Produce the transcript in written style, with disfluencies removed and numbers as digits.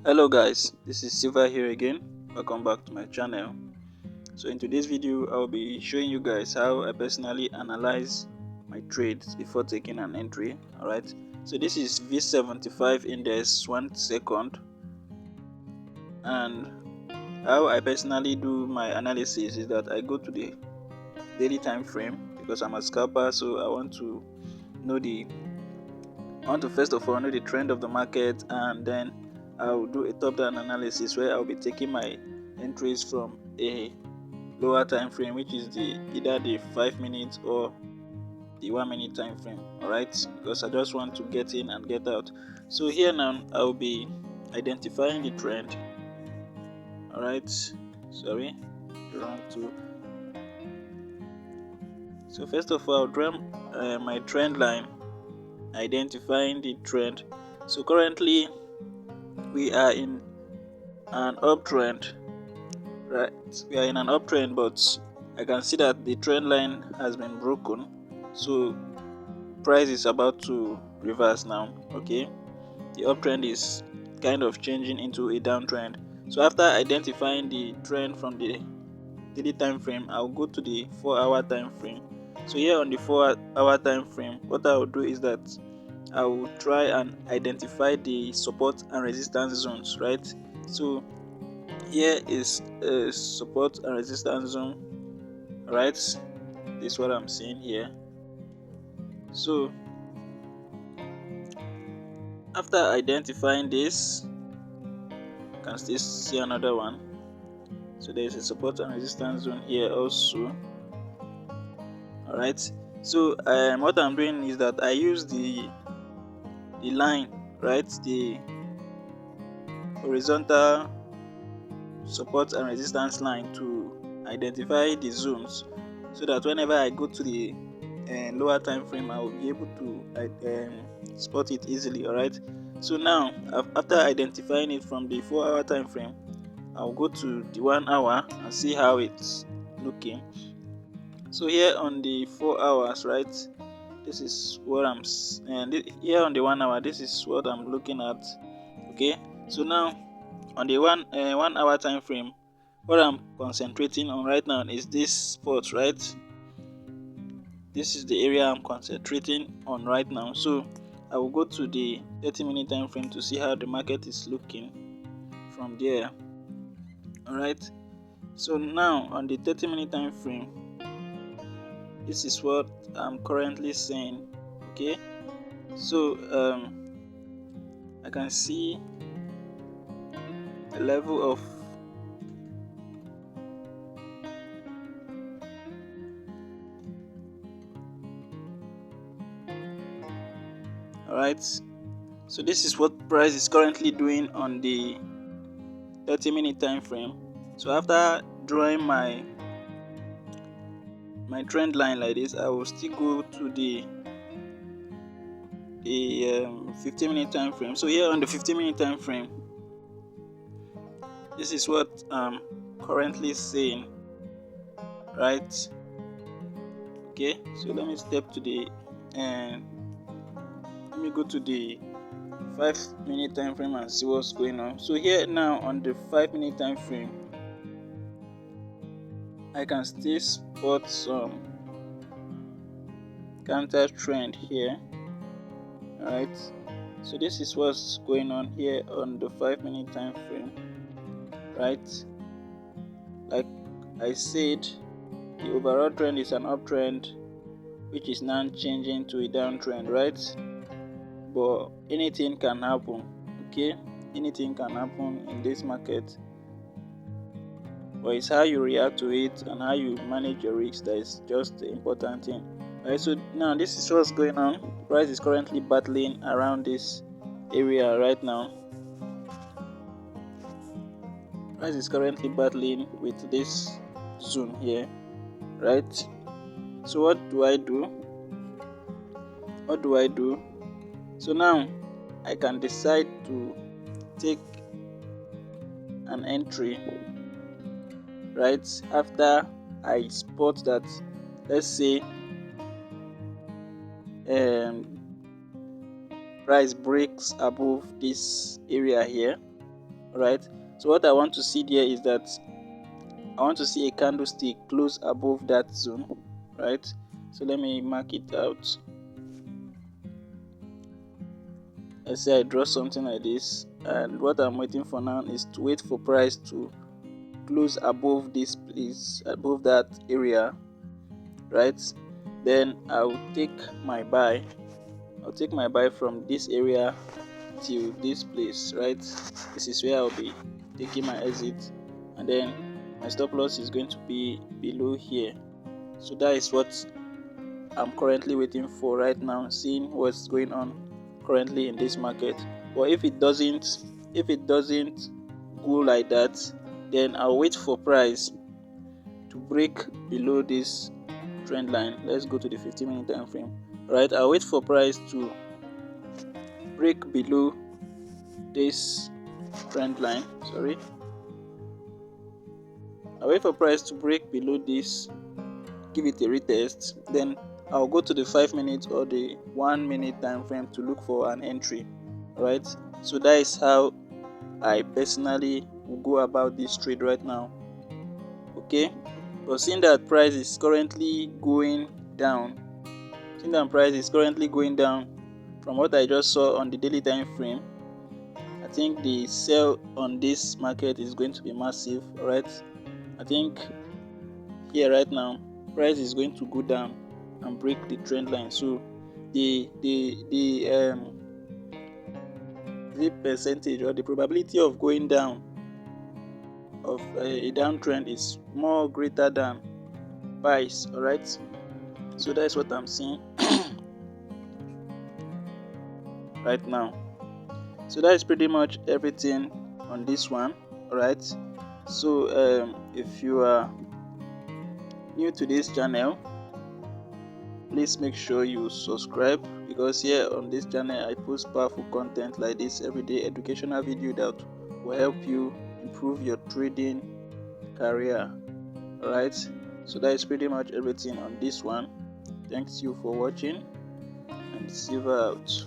Hello guys, this is Silva here again. Welcome back to my channel. So in today's video I'll be showing you guys how I personally analyze my trades before taking an entry. Alright, so this is V75 index 1 second, and how I personally do my analysis is that I go to the daily time frame because I'm a scalper. So I want to first of all know the trend of the market, and then I'll do a top-down analysis where I'll be taking my entries from a lower time frame, which is either the 5 minutes or the 1 minute time frame. Alright, because I just want to get in and get out. So here now I'll be identifying the trend. Alright, sorry, wrong to. So first of all, I'll draw my trend line, identifying the trend. So currently we are in an uptrend, right? We are in an uptrend, but I can see that the trend line has been broken, so price is about to reverse now. Okay, the uptrend is kind of changing into a downtrend. So after identifying the trend from the daily time frame, I'll go to the 4-hour time frame. So here on the 4-hour time frame, what I will do is that I will try and identify the support and resistance zones, right? So here is a support and resistance zone, right? This is what I'm seeing here. So after identifying this, you can still see another one. So there is a support and resistance zone here also. All right, so what I'm doing is that I use the line, right, the horizontal support and resistance line, to identify the zones, so that whenever I go to the lower time frame, I will be able to spot it easily. All right, so now after identifying it from the 4-hour time frame, I'll go to the 1 hour and see how it's looking. So here on the 4 hours, right, this is what I'm here on the 1 hour, this is what I'm looking at. Okay, so now on the 1 hour time frame, what I'm concentrating on right now is this spot, right? This is the area I'm concentrating on right now. So I will go to the 30-minute time frame to see how the market is looking from there. All right, so now on the 30-minute time frame, this is what I'm currently seeing. Okay, so I can see the level of alright, so this is what price is currently doing on the 30-minute time frame. So after drawing my trend line like this, I will still go to the 15-minute time frame. So here on the 15-minute time frame, this is what I'm currently seeing, right? Okay, so let me step to the let me go to the 5-minute time frame and see what's going on. So here now on the 5-minute time frame, I can still spot some counter trend here. Alright, so this is what's going on here on the 5-minute time frame, right? Like I said, the overall trend is an uptrend, which is now changing to a downtrend, right? But anything can happen. Okay, anything can happen in this market, but it's how you react to it and how you manage your risks that is just the important thing. Alright, so now this is what's going on. Price is currently battling around this area right now. Price is currently battling with this zone here, right? So what do I do? So now I can decide to take an entry, right, after I spot that, let's say price breaks above this area here. Right. So what I want to see there is that I want to see a candlestick close above that zone, right? So let me mark it out. Let's say I draw something like this, and what I'm waiting for now is to wait for price to close above this place, above that area, right? Then I'll take my buy. I'll take my buy from this area till this place, right? This is where I'll be taking my exit, and then my stop loss is going to be below here. So that is what I'm currently waiting for right now, seeing what's going on currently in this market. But if it doesn't go like that, then I'll wait for price to break below this trend line. Let's go to the 15-minute time frame. Right, I'll wait for price to break below this trend line. I'll wait for price to break below this, give it a retest, then I'll go to the 5-minute or the 1-minute time frame to look for an entry. Right, so that is how I personally will go about this trade right now. Okay, but seeing that price is currently going down, from what I just saw on the daily time frame, I think the sell on this market is going to be massive. Right, I think here right now price is going to go down and break the trend line. So the percentage or the probability of going down of a downtrend is more greater than buys. All right, so that's what I'm seeing right now. So that is pretty much everything on this one. All right, so if you are new to this channel, please make sure you subscribe, because here on this channel I post powerful content like this everyday educational video that will help you improve your trading career. Alright, so that is pretty much everything on this one. Thanks you for watching, and silver out.